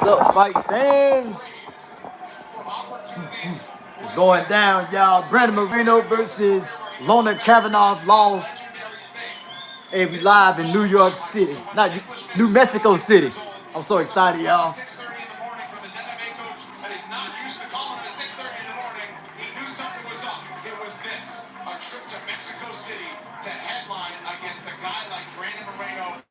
up, fight fans? It's going down, y'all. Brandon Moreno versus Kavanagh lost. Hey, we live in New York City, not New Mexico City. I'm so excited, y'all. A trip to Mexico City to headline against a guy like Brandon Moreno,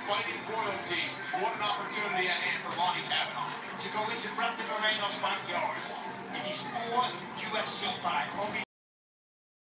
fighting royalty. What an opportunity at hand for Kavanagh. To go into Brandon Moreno's backyard in his fourth UFC fight.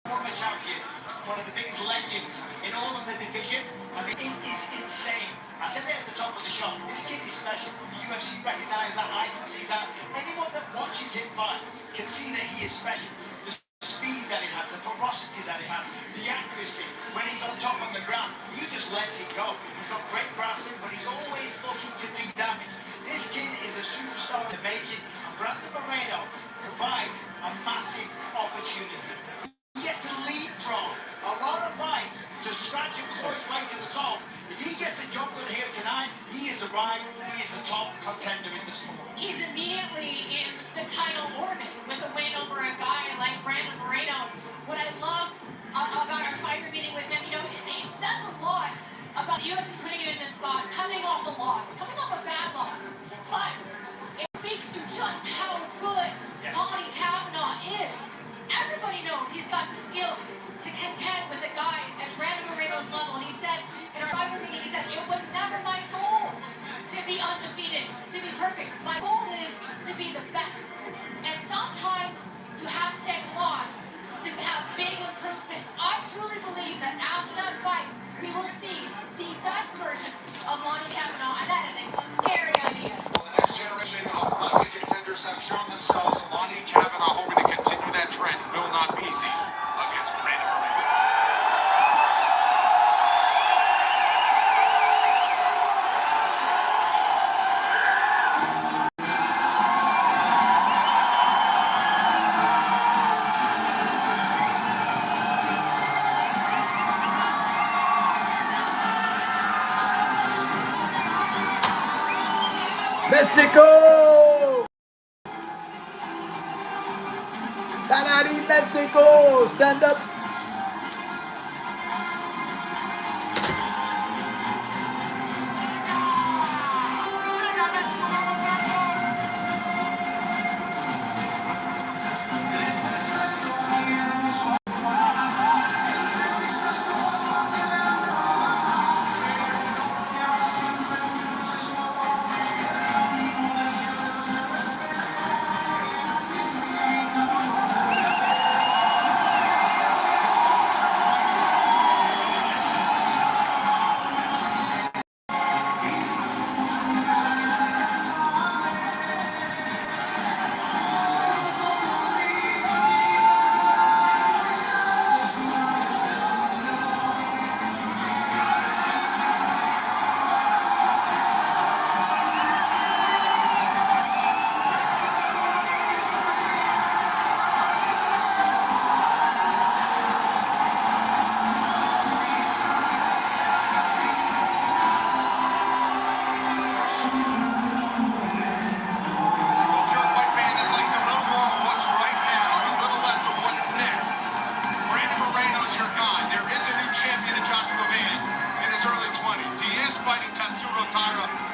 Former champion, one of the biggest legends in all of the division. I mean, it is insane. I said that at the top of the show. This kid is special. The UFC recognize that. I can see that. Anyone that watches him fight can see that he is special. The speed that he has, the ferocity that he has, the accuracy. When he's on top of the ground, he just lets it go. He's got great grappling, but he's always looking to do damage. This kid is a superstar in the making, and Brandon Moreno provides a massive opportunity. He gets to leapfrog a lot of fights to scratch and claw his way to the top. If he gets the job done here tonight, he is arrived. He is the top contender in the sport. He's immediately in the title orbit with a win over a guy like Brandon Moreno. What I loved about our fighter meeting with him, you know, it says a lot about the UFC putting him in this spot, coming off a loss, coming off a bad loss. But it speaks to just how good Lonnie Kavanagh is. Everybody knows he's got the skills to contend with a guy at Brandon Moreno's level. And he said in our fighter meeting, he said, it was never my goal to be undefeated, to be perfect. My goal is to be the best. And sometimes you have to take a loss to have big improvements. I truly believe that after that fight, we will see the best version of Lonnie Kavanagh, and that is a scary idea. Well, the next generation of flyweight contenders have shown themselves. Lonnie Kavanagh hoping to continue that trend. Will not be easy against Moreno. Mexico! Kavanagh, Mexico! Stand up!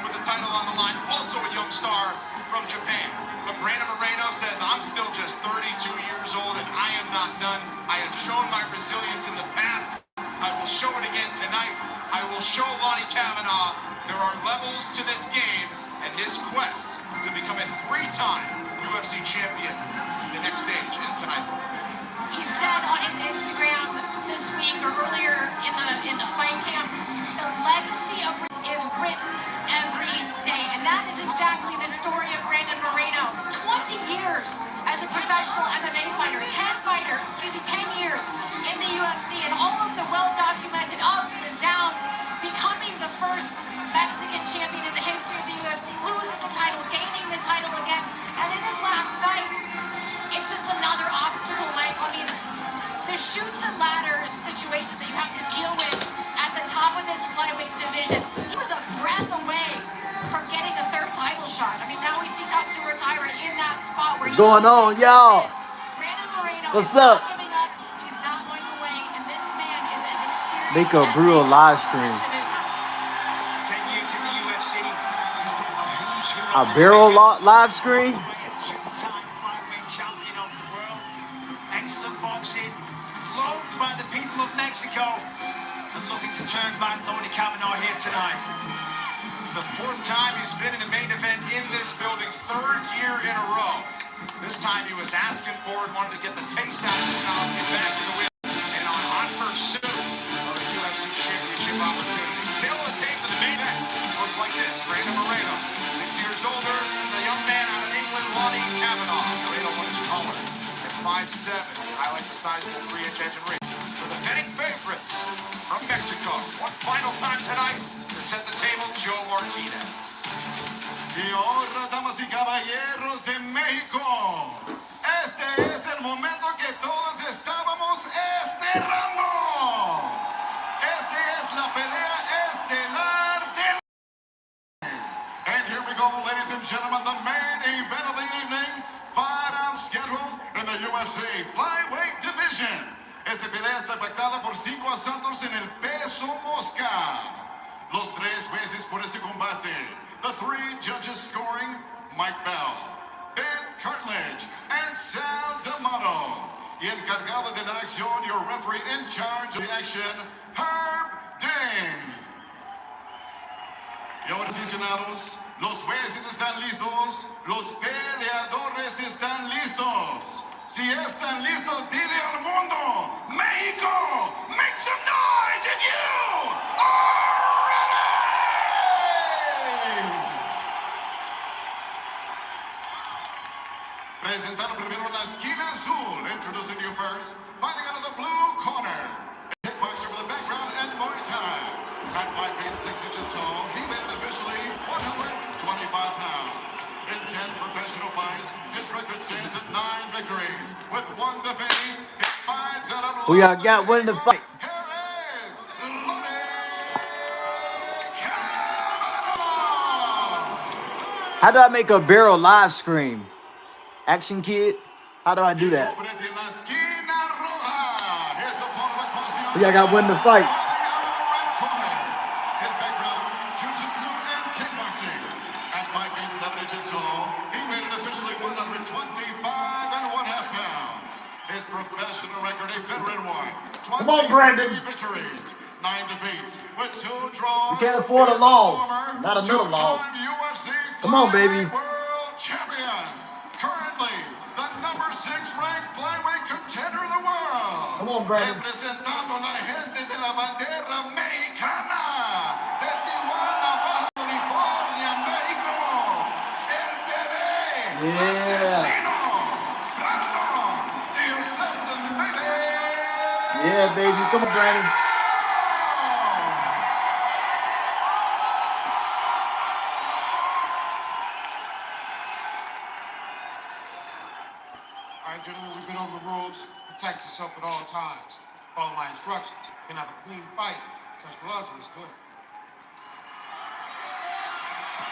With the title on the line, also a young star from Japan. But Brandon Moreno says, I'm still just 32 years old and I am not done. I have shown my resilience in the past. I will show it again tonight. I will show Lonnie Kavanagh there are levels to this game and his quest to become a three-time UFC champion. The next stage is tonight. He said on his Instagram this week or earlier in the fight camp, the legacy of is written every day, and that is exactly the story of Brandon Moreno. 20 years as a professional MMA fighter, 10 years in the UFC, and all of the well-documented ups and downs, becoming the first Mexican champion in the history of the UFC, losing the title, gaining the title again, and in his last fight, it's just another obstacle. Like, I mean, the chutes and ladders situation that you have to deal with at the top of this flyweight division. He was a breath away from getting a third title shot. What's going on, y'all? What's up? He's not going away, and this man is as experienced Make a brutal live stream. 10 years in the UFC. He's been a who's who A of the barrel division. live stream? Two-time flyweight champion of the world. Excellent boxing. Loved by the people of Mexico. And looking to turn back Tony Kavanagh here tonight. It's the 4th time he's been in the main event in this building, 3rd year in a row. This time he was asking for it, wanted to get the taste out of his mouth, get back to the win, and on hot pursuit of a UFC championship opportunity. Tail of the tape for the main event looks like this. Brandon Moreno, 6 years older than the young man out of England, Lonnie Kavanagh. Moreno much taller at 5'7", highlight the sizable 3-inch edge and reach. For the betting favorites from Mexico, one final time tonight to set the table, Joe Martinez. Y ahora, damas y caballeros de México, este es el momento que todos estábamos esperando. Esta es la pelea estelar de... And here we go, ladies and gentlemen, the main event of the evening, 5 rounds scheduled in the UFC flyweight division. Esta pelea está pactada por 5 asaltos en el peso mosca. Los 3 jueces por este combate. The 3 judges scoring, Mike Bell, Ben Cartledge, and Sal D'Amato. Y encargado de la acción, your referee in charge of the action, Herb Ding. Y ahora, aficionados, los jueces están listos, los peleadores están listos. Si están listos, dile al mundo, México, make some noise if you are ready! Presentando primero la esquina azul, introducing you first, fighting out of the blue corner. A kickboxer with a background in Muay Thai. At 5 feet 6 inches tall, he made it officially 125 pounds. In 10 professional fights, his record stands at 9 victories. With 1 defeat, he fights out of... Who y'all got winning the fight? Here is Lonnie Kavanagh! How do I make a barrel live stream? Action Kid? How do I do that? Who y'all got winning the fight? His background, jiu-jitsu and kickboxing. At 5 feet 7 inches tall, he made it officially 125 and 1/2 pounds. His professional record, a veteran one. Come on, Brandon. 23 victories, 9 defeats, with 2 draws. You can't afford a He is loss. former Not another loss. two-time UFC Come on, baby. World champion. Currently, the number 6 ranked flyweight contender in the world. Come on, Brandon. Representando la gente de la bandera mexicana. De Tijuana, Baja California, México. El bebé. Yeah. Asesino. Brandon. The assassin, baby. Yeah, baby. Come on, Brandon. All right, gentlemen, we've been over the rules. Protect yourself at all times. Follow my instructions. You can have a clean fight. Touch gloves and it's good.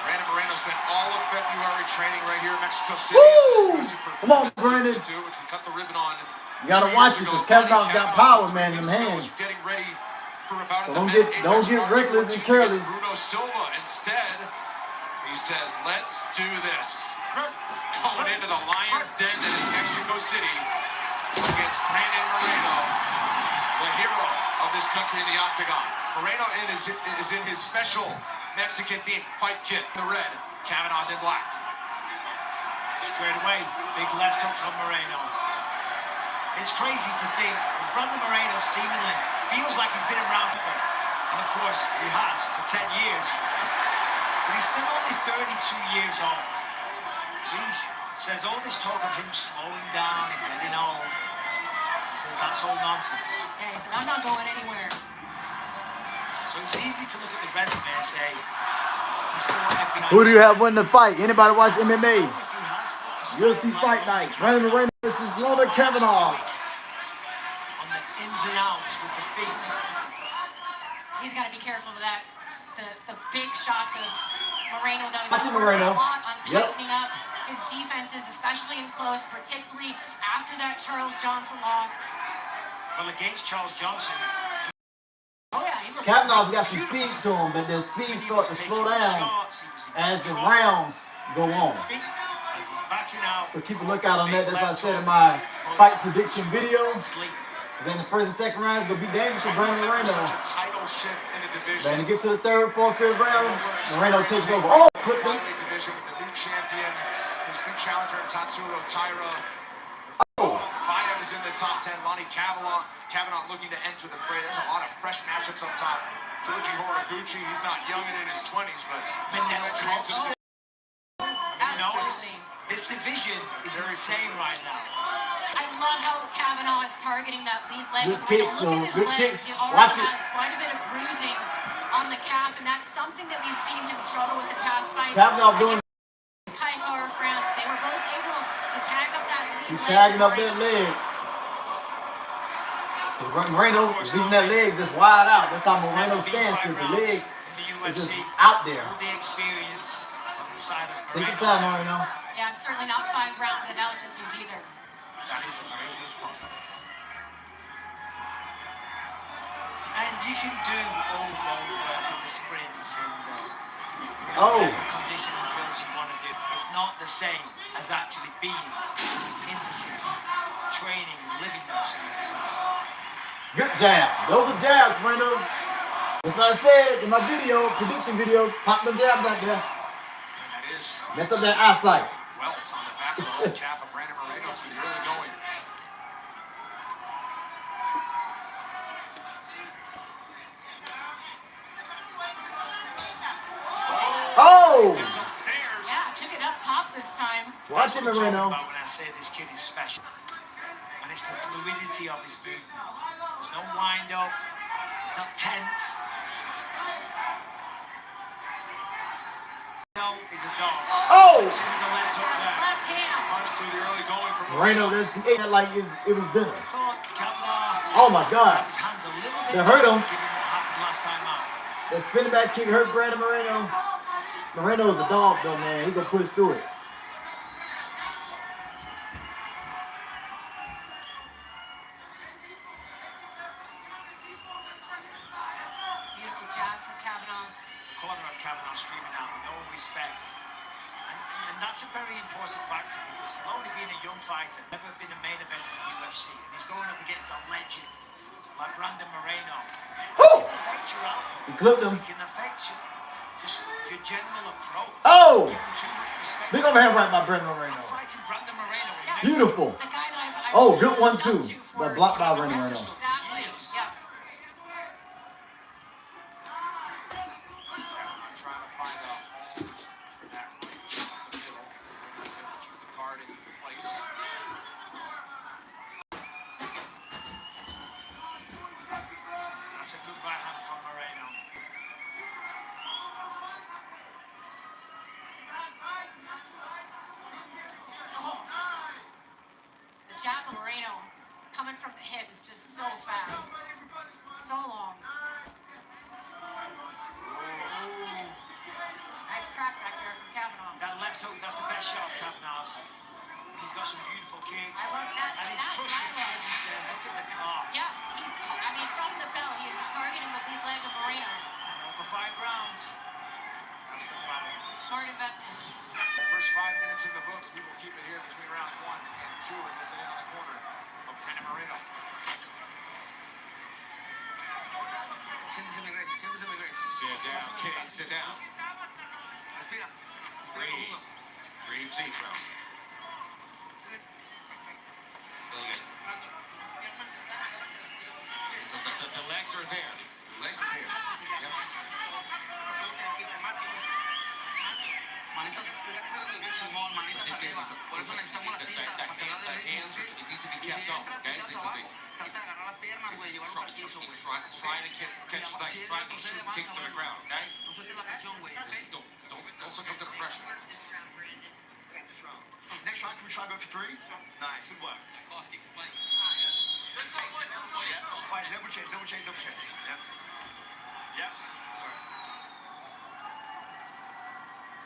Brandon Moreno spent all of February training right here in Mexico City. Woo! Come on, Brandon. Institute, which we cut the ribbon on. You gotta 2 watch years it, ago. 'cause Kavanagh's got power, man, in Weeks them ago, hands. was getting ready for a bout So at the don't Met get- in don't West get March reckless and 14 careless. against Bruno Silva. Instead, he says, let's do this. Going into the Lion's Den in Mexico City against Brandon Moreno, the hero of this country in the octagon. Moreno is in his special Mexican themed fight kit, the red. Kavanagh's in black. Straight away, big left hook from Moreno. It's crazy to think that Brandon Moreno seemingly feels like he's been around for, and of course he has for 10 years, but he's still only 32 years old. Jeez, says all this talk of him slowing down and getting old. He says that's all nonsense. Yeah, he said, I'm not going anywhere. So it's easy to look at the resume and say he's fought FBI. Who do you have winning the fight? Anybody watch MMA? If he has fought a UFC Fight Night. Brandon Moreno versus Lonnie Kavanagh. on the ins and outs with the feet. He's got to be careful of that. The big shots of Moreno, though, he's Watching working Moreno. a lot on Yep. tightening up his defenses, especially in close, particularly after that Charles Johnson loss. Well, against Charles Johnson, Oh yeah, he looked Kavanagh got some speed to him, but the speed start to slow down as the rounds go on. as he's backing out. So keep a lookout on that. That's what I said in my fight prediction video. Then the first and second rounds gonna be dangerous for Brandon Moreno. Such a title shift in a division. Then to get to the third, fourth, fifth round, Moreno takes over. Oh, clipped him. Division with the new champion, his new challenger Tatsuro Taira. Oh, Baez in the top 10. Lonnie Kavanagh looking to enter the fray. There's a lot of fresh matchups up top. Koji Horiguchi, he's not young and in his 20s, but absolutely. This division is insane right now. I love how Kavanagh is targeting that lead leg. Good kicks, Look though. at his Good legs. kicks. He already Watch it. has quite a bit of bruising on the calf, and that's something that we've seen him struggle with the past fights. Kavanagh doing. Kavanagh, France, they were both able to tag up that lead He's leg. tagging up that leg. Moreno is leaving that leg just wide out. That's how Moreno stands. The leg is just out there. The experience on the side of Take your time, Moreno. Yeah, it's certainly not 5 rounds at altitude either. That is a very good point. And you can do all the sprints and whatever conditioning drills you want to do. It's not the same as actually being in the city, training, living those things. Good jab. Those are jabs, Moreno. That's what I said in my video, prediction video. Pop them jabs out there. That is. Mess up that eyesight. Welts on the back of the whole calf of Brandon Moreno. He's really going. Oh! Gets upstairs. Yeah, took it up top this time. Watch it, Moreno. About when I say this kid is special, and it's the fluidity of his movement. There's no wind up. It's not tense. No, he's a dog. Oh! See with the left hook there. Left hand. Punch to the early going from Moreno, this he ate it like it was dinner. Thought Kavanagh Oh my God. his hands a little bit That hurt him. given what happened last time out. That spinning back kick hurt Brandon Moreno. Moreno is a dog though, man. He gonna push through it. Beautiful jab from Kavanagh. Corner of Kavanagh screaming out, no respect. And that's a very important factor because for only being a young fighter, never been a main event in the UFC, and he's going up against a legend like Brandon Moreno. Woo! It can affect your outlook. He clipped him. It can affect just your general approach. Oh! Give him too much respect. Big overhand right by Brandon Moreno. Fighting Brandon Moreno. Yeah, Beautiful. the guy that I've Oh, really good one looked up too. to for That blocked by his- Brandon Moreno. Exactly. Yeah. trying to find a home for that right in the middle. He's able to keep the guard in place. That's a good right hand from Moreno. The jab of Moreno coming from the hip is just so fast. So long. Nice crack back there from Kavanagh. That left hook, that's the best shot of Kavanagh's. He's got some beautiful kicks. I love that. And he's That's crushing, what I love. as he said. Look at the car. Yes, I mean, from the bell, he's been targeting the lead leg of Moreno. And over 5 rounds. That's good battle. Smart investment. The first 5 minutes in the books, we will keep it here between rounds 1 and 2 in this in on the corner of Brandon Moreno. Siéntese, mi rey. Siéntese, mi rey. Sit down, King. Sit down. Respira. Respira profundo. Breathe deep, round. Really good. So the legs are there. The legs are here. Yep. Manitas, Simón, manitas arriba. Por eso necesitamos la cinta para jalar The hands need to be y si kept up, entras, okay? te This tiras is abajo, trata de agarrar las piernas, güey, llevarlo al piso, güey. trying to catch things, trying to shoot things to the ground, okay? No sueltes la presión, güey. Don't succumb to the pressure. Next round, can we try both for 3? Nice, good work. Explain. Fine, double change, double change, double change. Yeah. Sorry.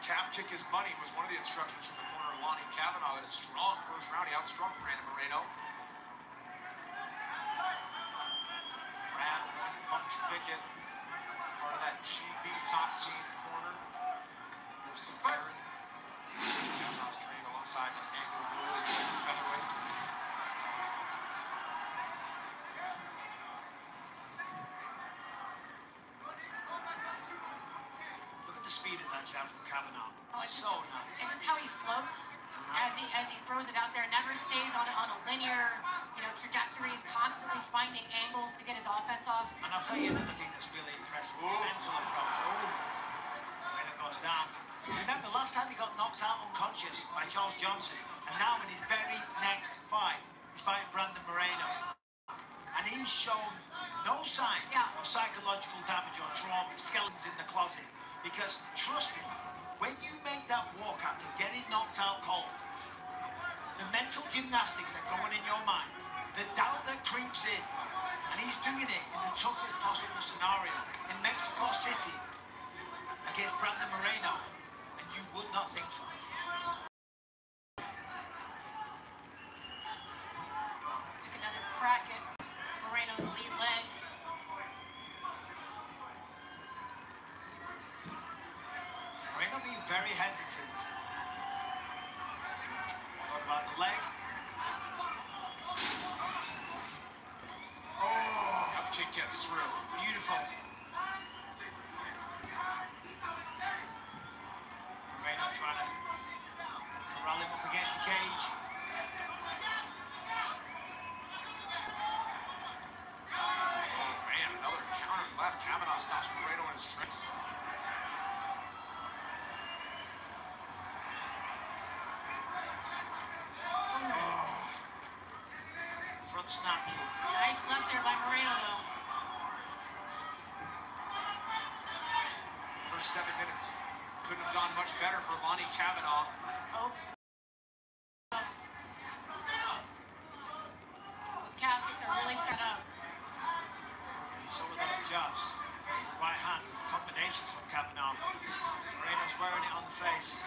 Calf kick is money was one of the instructions from the corner of Lonnie Kavanagh in a strong first round. He outstruck Brandon Moreno. Brad Punch Pickett, part of that GB top team corner. UFC veteran. Kavanagh's training alongside Gooooo in UFC featherweight. Look at the speed of that jab from Kavanagh. Oh, it's So nice. And just how he floats as he throws it out there, never stays on a linear, trajectory. He's constantly finding angles to get his offense off. And I'll tell you another thing that's really impressive. Mental approach. When it goes down. Remember, last time he got knocked out unconscious by Charles Johnson. And now in his very next fight, he's fighting Brandon Moreno. And he's shown no signs of psychological damage or trauma, skeletons in the closet. Because, trust me, when you make that walk after getting knocked out cold, the mental gymnastics that go on in your mind, the doubt that creeps in, and he's doing it in the toughest possible scenario in Mexico City against Brandon Moreno, and you would not think so. Took another crack at Moreno's lead leg. Moreno being very hesitant. What about the leg? That kick gets through. Beautiful. Moreno trying to corral him up against the cage. Oh man, another counter left. Kavanagh stops Moreno in his tracks. Front snap kick. Nice left there by Moreno, though. First 7 minutes couldn't have gone much better for Lonnie Kavanagh. Oh. Those calf kicks are really set up. And some of those jabs, the right hands, and the combinations from Kavanagh. Moreno's wearing it on the face.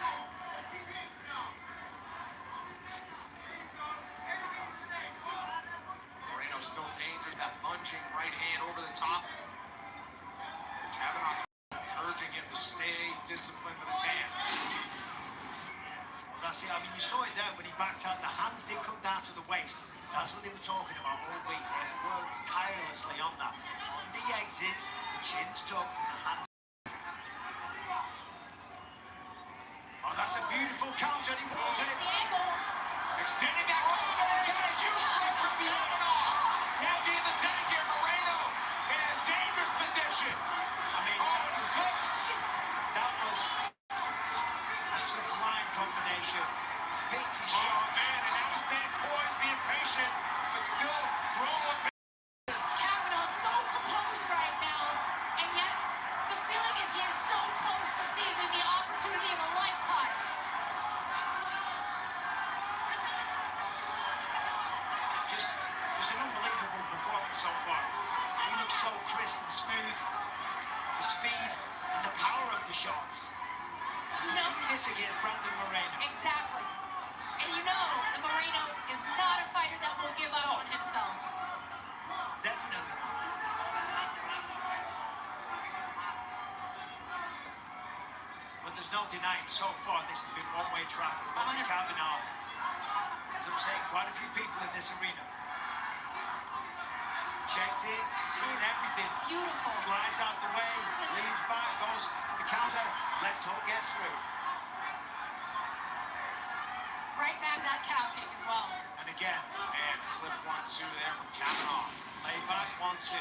Moreno still dangerous. That lunging right hand over the top. Kavanagh urging him to stay disciplined with his hands. That's it. I mean, you saw it there when he backed out. The hands did come down to the waist. That's what they were talking about all week. They worked tirelessly on that. On the exits, the chin's tucked and the hands. Oh, that's a beautiful counter. And he walks it. The angle. Extending that cover and gets a huge twist from Kavanagh. Empty in the tank here. Moreno in a dangerous position. I mean, He slips. that was a sublime combination. Hits his Oh shot. man, and now he's staying poised, being patient, but still throwing with Kavanagh so composed right now, and yet the feeling is he is so close to seizing the opportunity of a lifetime. Just an unbelievable performance so far. He looks so crisp and smooth. The speed and the power of the shots. To do this against Brandon Moreno. Exactly. And the Moreno is not a fighter that will give up on himself. Definitely. But there's no denying so far this has been one-way traffic. Lonnie Kavanagh is upsetting quite a few people in this arena. Checked in, seeing everything. Beautiful. Slides out the way, leans back, goes for the counter, left hook gets through. Right back that calf kick as well. And again, and slip 1-2 there from Kavanagh. lay back 1-2.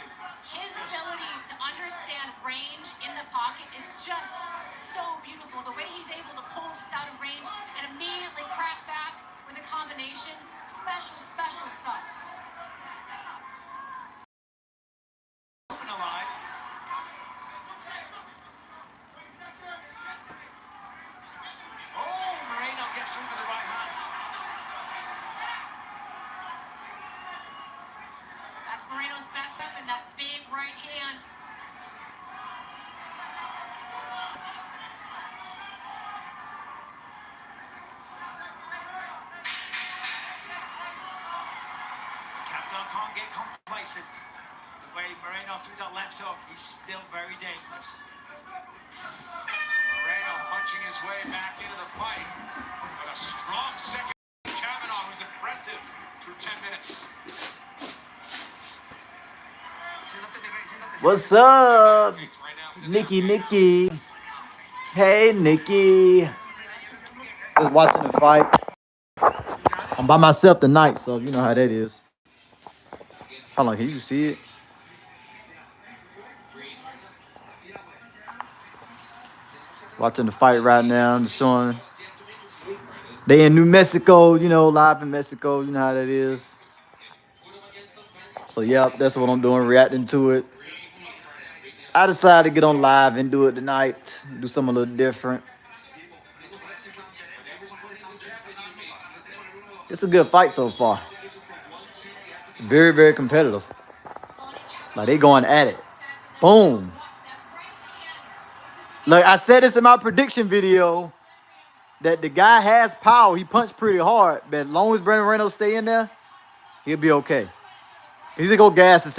His ability to understand range in the pocket is just so beautiful. The way he's able to pull just out of range and immediately crack back with a combination. Special, special stuff. Coming alive. Oh, Moreno gets through with the right hand. That's Moreno's best weapon, that big right hand. get complacent. The way Moreno threw that left hook, he's still very dangerous. Moreno punching his way back into the fight. But a strong second. Kavanagh was impressive through 10 minutes. What's up, Nikki? Hey, Nikki. Just watching the fight. I'm by myself tonight, so you know how that is. Hold on, can you see it? Watching the fight right now. I'm showing. They in New Mexico, you know, live in Mexico. You know how that is. So, yep, that's what I'm doing, reacting to it. I decided to get on live and do it tonight. Do something a little different. It's a good fight so far. Very, very competitive. Like, they going at it. Boom. Look, I said this in my prediction video that the guy has power. He punched pretty hard, but as long as Brandon Moreno stay in there, he'll be okay. He's going to go gas himself.